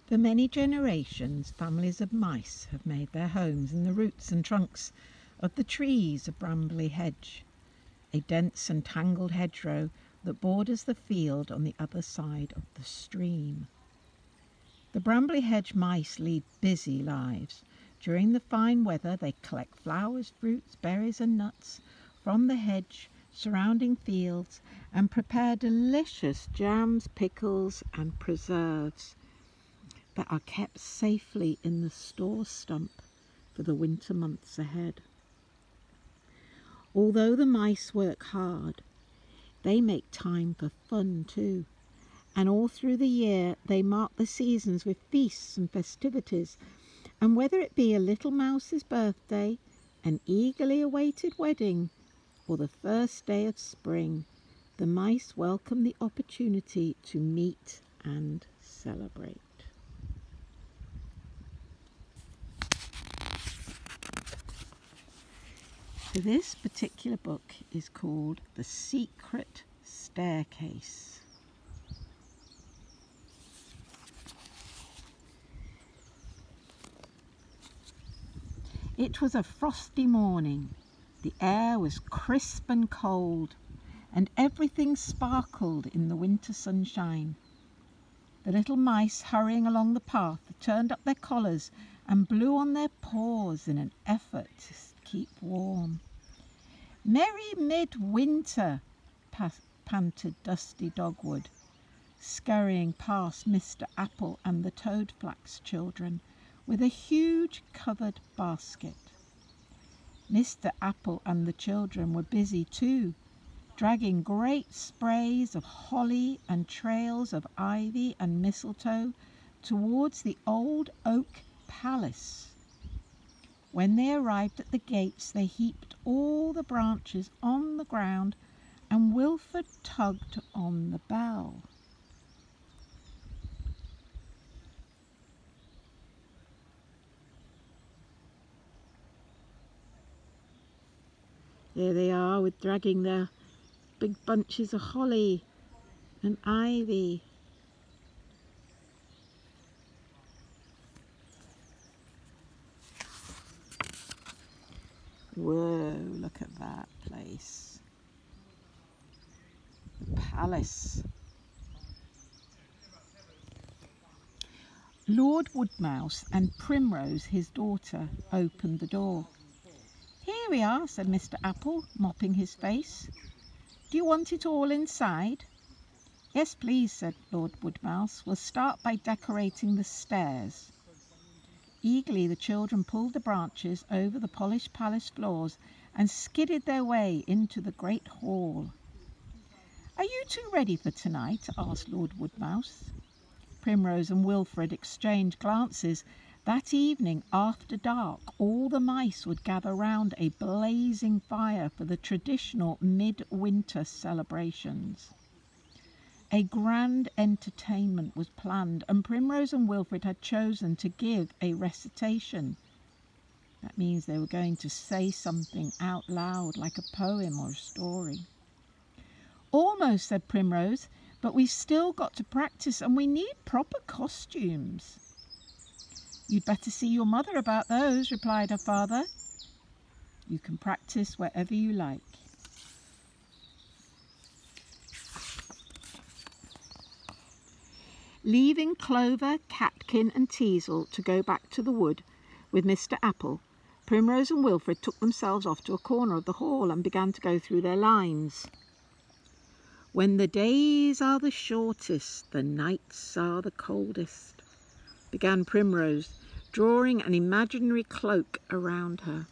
For many generations, families of mice have made their homes in the roots and trunks of the trees of Brambly Hedge, a dense and tangled hedgerow that borders the field on the other side of the stream. The Brambly Hedge mice lead busy lives. During the fine weather, they collect flowers, fruits, berries and nuts from the hedge surrounding fields and prepare delicious jams, pickles and preserves that are kept safely in the store stump for the winter months ahead. Although the mice work hard, they make time for fun too, and all through the year they mark the seasons with feasts and festivities, and whether it be a little mouse's birthday, an eagerly awaited wedding, or the first day of spring, the mice welcome the opportunity to meet and celebrate. So this particular book is called The Secret Staircase. It was a frosty morning. The air was crisp and cold, and everything sparkled in the winter sunshine. The little mice hurrying along the path turned up their collars and blew on their paws in an effort to keep warm. "Merry midwinter," panted Dusty Dogwood, scurrying past Mr. Apple and the Toadflax children with a huge covered basket. Mr. Apple and the children were busy too, dragging great sprays of holly and trails of ivy and mistletoe towards the old oak palace. When they arrived at the gates, they heaped all the branches on the ground, and Wilfred tugged on the bell. There they are, with dragging their big bunches of holly and ivy. Whoa, look at that place. The palace. Lord Woodmouse and Primrose, his daughter, opened the door. "Here we are," said Mr. Apple, mopping his face. "Do you want it all inside?" "Yes, please," said Lord Woodmouse. "We'll start by decorating the stairs." Eagerly the children pulled the branches over the polished palace floors and skidded their way into the great hall. "Are you two ready for tonight?" asked Lord Woodmouse. Primrose and Wilfred exchanged glances. That evening, after dark, all the mice would gather round a blazing fire for the traditional midwinter celebrations. A grand entertainment was planned, and Primrose and Wilfred had chosen to give a recitation. That means they were going to say something out loud, like a poem or a story. "Almost," said Primrose, "but we've still got to practice, and we need proper costumes." "You'd better see your mother about those," replied her father. "You can practice wherever you like." Leaving Clover, Catkin and Teasel to go back to the wood with Mr. Apple, Primrose and Wilfred took themselves off to a corner of the hall and began to go through their lines. "When the days are the shortest, the nights are the coldest," began Primrose, drawing an imaginary cloak around her.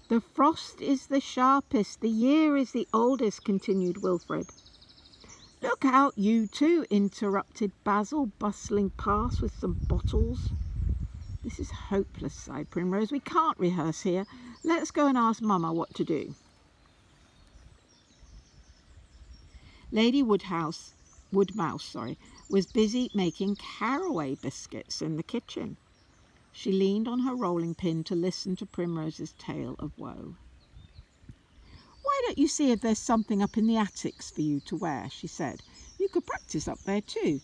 "The frost is the sharpest, the year is the oldest," continued Wilfred. "Look out, you two," interrupted Basil, bustling past with some bottles. "This is hopeless," sighed Primrose. "We can't rehearse here. Let's go and ask Mama what to do." Lady Woodmouse was busy making caraway biscuits in the kitchen. She leaned on her rolling pin to listen to Primrose's tale of woe. "Why don't you see if there's something up in the attics for you to wear?" she said. "You could practice up there too."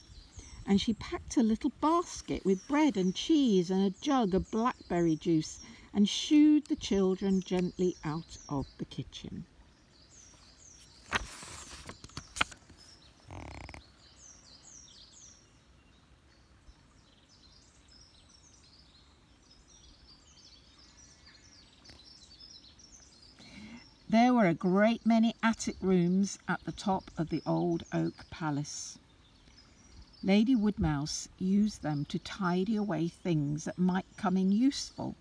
and she packed a little basket with bread and cheese and a jug of blackberry juice and shooed the children gently out of the kitchen. There were a great many attic rooms at the top of the old oak palace. Lady Woodmouse used them to tidy away things that might come in useful.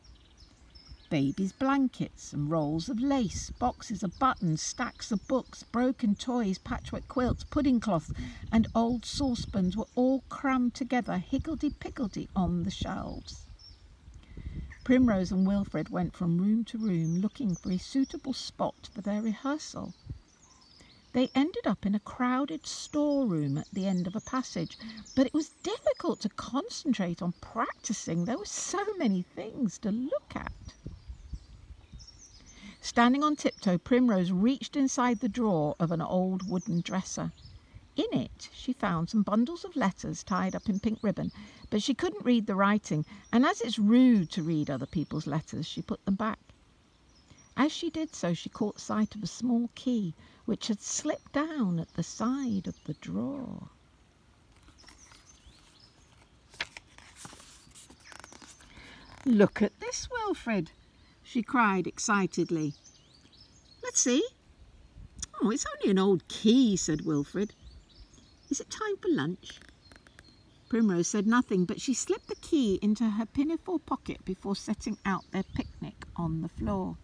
Babies' blankets and rolls of lace, boxes of buttons, stacks of books, broken toys, patchwork quilts, pudding cloths and old saucepans were all crammed together higgledy-piggledy on the shelves. Primrose and Wilfred went from room to room looking for a suitable spot for their rehearsal. They ended up in a crowded storeroom at the end of a passage, but it was difficult to concentrate on practicing. There were so many things to look at. Standing on tiptoe, Primrose reached inside the drawer of an old wooden dresser. In it, she found some bundles of letters tied up in pink ribbon, but she couldn't read the writing, and as it's rude to read other people's letters, she put them back. As she did so, she caught sight of a small key, which had slipped down at the side of the drawer. "Look at this, Wilfred," she cried excitedly. "Let's see." "Oh, it's only an old key," said Wilfred. "Is it time for lunch?" Primrose said nothing, but she slipped the key into her pinafore pocket before setting out their picnic on the floor.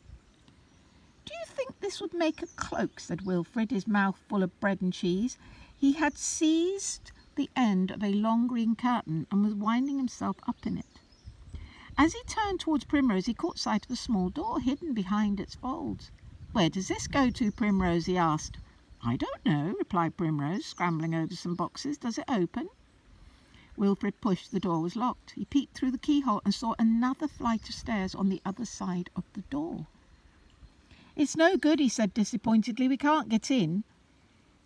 "Do you think this would make a cloak?" said Wilfred, his mouth full of bread and cheese. He had seized the end of a long green curtain and was winding himself up in it. As he turned towards Primrose, he caught sight of a small door hidden behind its folds. "Where does this go to, Primrose?" he asked. "I don't know," replied Primrose, scrambling over some boxes. "Does it open?" Wilfred pushed. The door was locked. He peeped through the keyhole and saw another flight of stairs on the other side of the door. "It's no good," he said disappointedly. "We can't get in."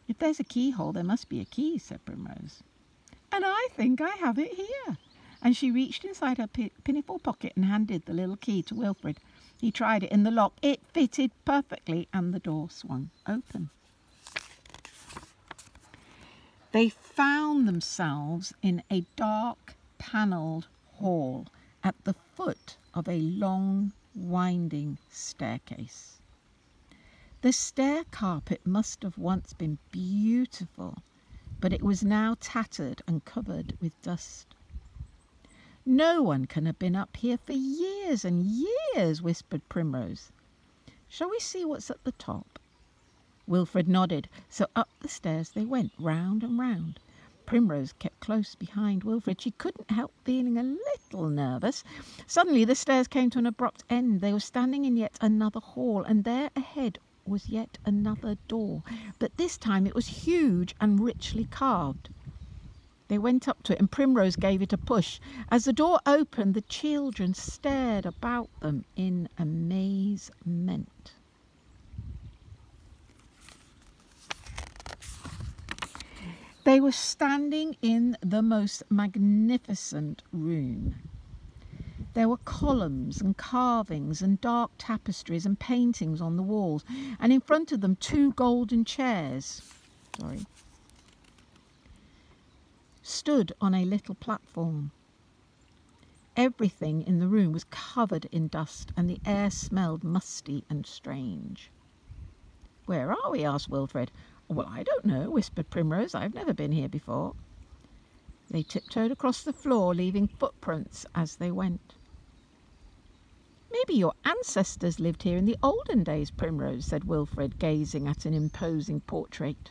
"If there's a keyhole, there must be a key," said Primrose. "And I think I have it here." And she reached inside her pinafore pocket and handed the little key to Wilfred. He tried it in the lock. It fitted perfectly and the door swung open. They found themselves in a dark, panelled hall at the foot of a long, winding staircase. The stair carpet must have once been beautiful, but it was now tattered and covered with dust. "No one can have been up here for years and years," whispered Primrose. "Shall we see what's at the top?" Wilfred nodded, so up the stairs they went, round and round. Primrose kept close behind Wilfred. She couldn't help feeling a little nervous. Suddenly the stairs came to an abrupt end. They were standing in yet another hall, and there ahead was yet another door, but this time it was huge and richly carved. They went up to it, and Primrose gave it a push. As the door opened, the children stared about them in amazement. They were standing in the most magnificent room. There were columns and carvings and dark tapestries and paintings on the walls, and in front of them 2 golden chairs stood on a little platform. Everything in the room was covered in dust, and the air smelled musty and strange. "Where are we?" asked Wilfred. "Well, I don't know," whispered Primrose. "I've never been here before." They tiptoed across the floor, leaving footprints as they went. "Maybe your ancestors lived here in the olden days, Primrose," said Wilfred, gazing at an imposing portrait.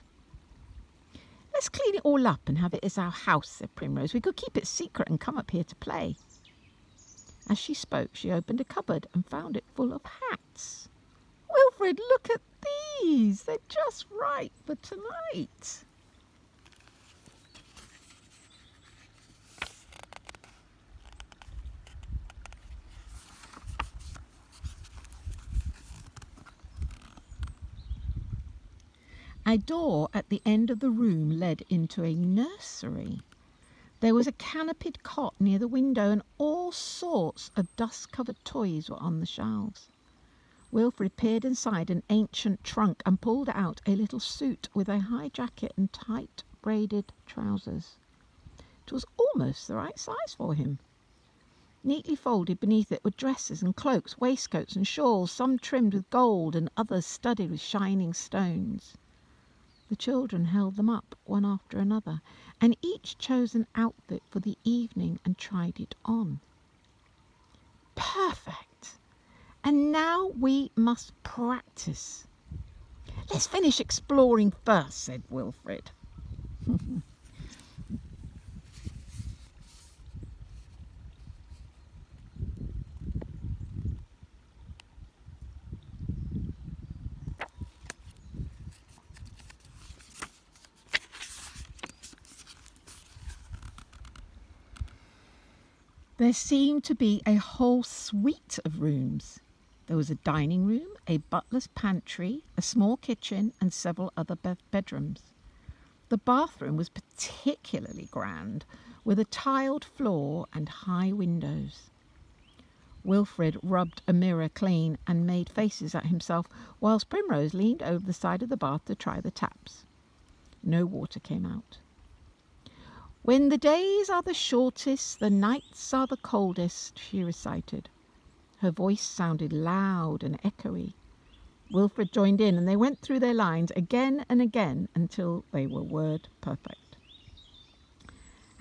"Let's clean it all up and have it as our house," said Primrose. "We could keep it secret and come up here to play." As she spoke, she opened a cupboard and found it full of hats. "Wilfred, look at these! They're just right for tonight." A door at the end of the room led into a nursery. There was a canopied cot near the window, and all sorts of dust-covered toys were on the shelves. Wilfred peered inside an ancient trunk and pulled out a little suit with a high jacket and tight braided trousers. It was almost the right size for him. Neatly folded beneath it were dresses and cloaks, waistcoats and shawls, some trimmed with gold and others studded with shining stones. The children held them up one after another, and each chose an outfit for the evening and tried it on. Perfect! And now we must practice. Let's finish exploring first, said Wilfred. There seemed to be a whole suite of rooms. There was a dining room, a butler's pantry, a small kitchen, and several other bedrooms. The bathroom was particularly grand, with a tiled floor and high windows. Wilfred rubbed a mirror clean and made faces at himself, whilst Primrose leaned over the side of the bath to try the taps. No water came out. "When the days are the shortest, the nights are the coldest," she recited. Her voice sounded loud and echoey. Wilfred joined in, and they went through their lines again and again until they were word perfect.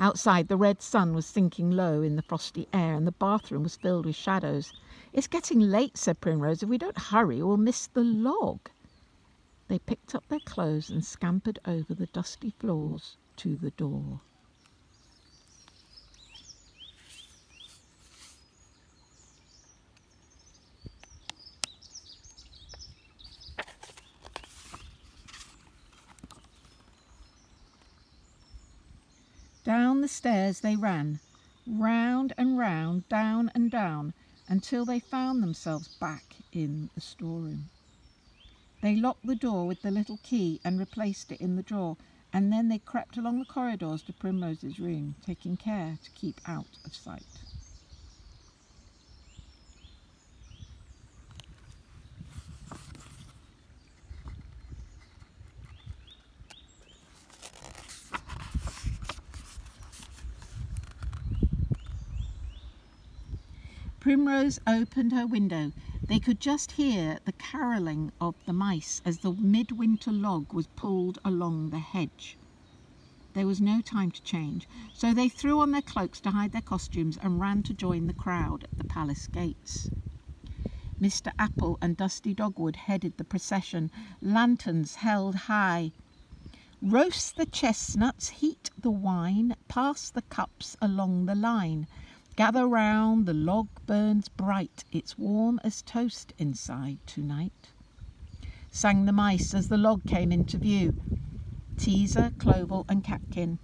Outside, the red sun was sinking low in the frosty air, and the bathroom was filled with shadows. "It's getting late," said Primrose. "If we don't hurry, we'll miss the log." They picked up their clothes and scampered over the dusty floors to the door. Down the stairs they ran, round and round, down and down, until they found themselves back in the storeroom. They locked the door with the little key and replaced it in the drawer, and then they crept along the corridors to Primrose's room, taking care to keep out of sight. Primrose opened her window. They could just hear the carolling of the mice as the midwinter log was pulled along the hedge. There was no time to change, so they threw on their cloaks to hide their costumes and ran to join the crowd at the palace gates. Mr. Apple and Dusty Dogwood headed the procession, lanterns held high. "Roast the chestnuts, heat the wine, pass the cups along the line. Gather round, the log burns bright, it's warm as toast inside tonight," sang the mice as the log came into view. Teaser, Clovel and Catkin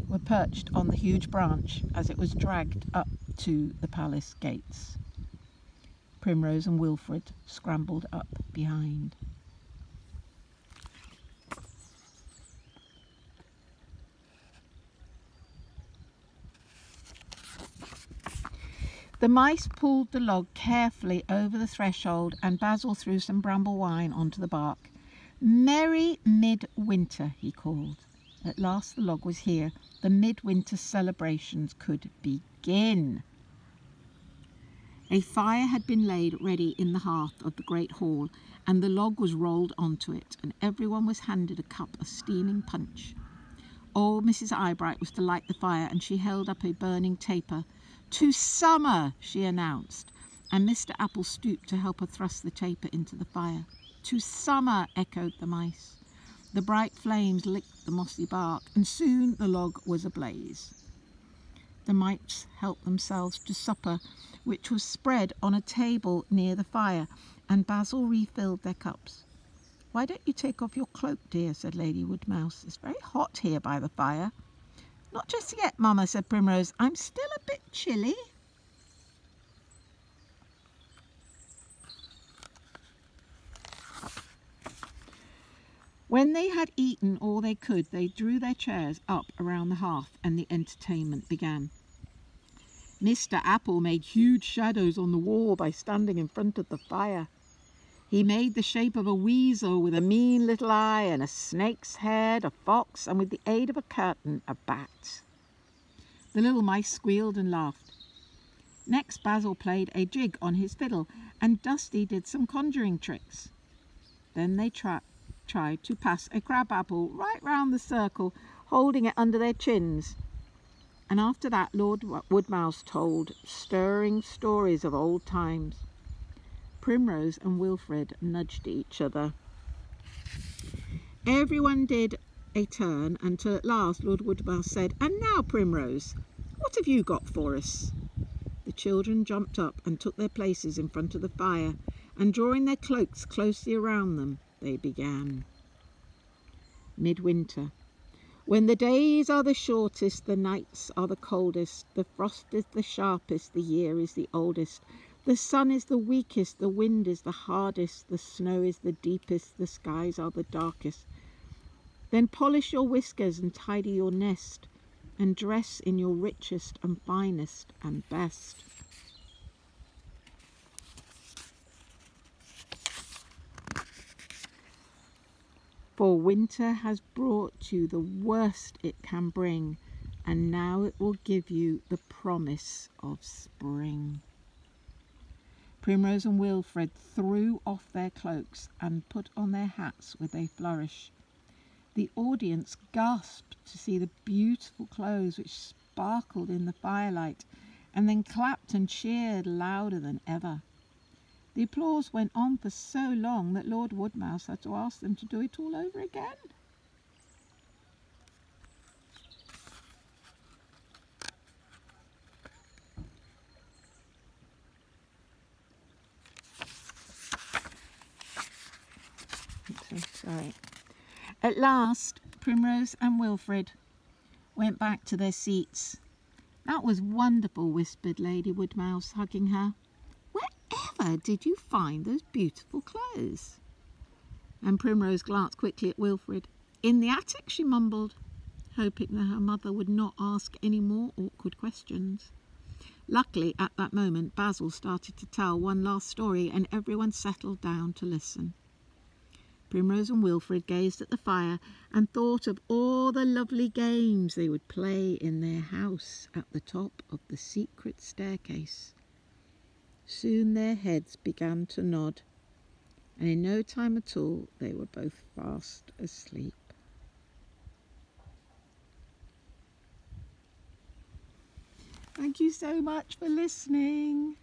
were perched on the huge branch as it was dragged up to the palace gates. Primrose and Wilfred scrambled up behind. The mice pulled the log carefully over the threshold, and Basil threw some bramble wine onto the bark. "Merry midwinter," he called. At last the log was here. The midwinter celebrations could begin. A fire had been laid ready in the hearth of the great hall, and the log was rolled onto it, and everyone was handed a cup of steaming punch. Old Mrs. Eyebright was to light the fire, and she held up a burning taper. "To summer," she announced, and Mr. Apple stooped to help her thrust the taper into the fire. "To summer," echoed the mice. The bright flames licked the mossy bark, and soon the log was ablaze. The mice helped themselves to supper, which was spread on a table near the fire, and Basil refilled their cups. "Why don't you take off your cloak, dear?" said Lady Woodmouse. "It's very hot here by the fire." "Not just yet, Mamma," said Primrose. "I'm still a bit chilly." When they had eaten all they could, they drew their chairs up around the hearth and the entertainment began. Mr. Apple made huge shadows on the wall by standing in front of the fire. He made the shape of a weasel with a mean little eye and a snake's head, a fox, and with the aid of a curtain, a bat. The little mice squealed and laughed. Next, Basil played a jig on his fiddle, and Dusty did some conjuring tricks. Then they tried to pass a crab apple right round the circle, holding it under their chins. And after that, Lord Woodmouse told stirring stories of old times. Primrose and Wilfred nudged each other. Everyone did a turn until at last Lord Woodmouse said, "And now, Primrose, what have you got for us?" The children jumped up and took their places in front of the fire, and drawing their cloaks closely around them, they began. Midwinter. When the days are the shortest, the nights are the coldest, the frost is the sharpest, the year is the oldest, the sun is the weakest, the wind is the hardest, the snow is the deepest, the skies are the darkest. Then polish your whiskers and tidy your nest, and dress in your richest and finest and best. For winter has brought you the worst it can bring, and now it will give you the promise of spring. Primrose and Wilfred threw off their cloaks and put on their hats with a flourish. The audience gasped to see the beautiful clothes which sparkled in the firelight, and then clapped and cheered louder than ever. The applause went on for so long that Lord Woodmouse had to ask them to do it all over again. Sorry. At last, Primrose and Wilfred went back to their seats. "That was wonderful," whispered Lady Woodmouse, hugging her. "Wherever did you find those beautiful clothes?" And Primrose glanced quickly at Wilfred. "In the attic," she mumbled, hoping that her mother would not ask any more awkward questions. Luckily, at that moment, Basil started to tell one last story, and everyone settled down to listen. Primrose and Wilfred gazed at the fire and thought of all the lovely games they would play in their house at the top of the secret staircase. Soon their heads began to nod, and in no time at all they were both fast asleep. Thank you so much for listening.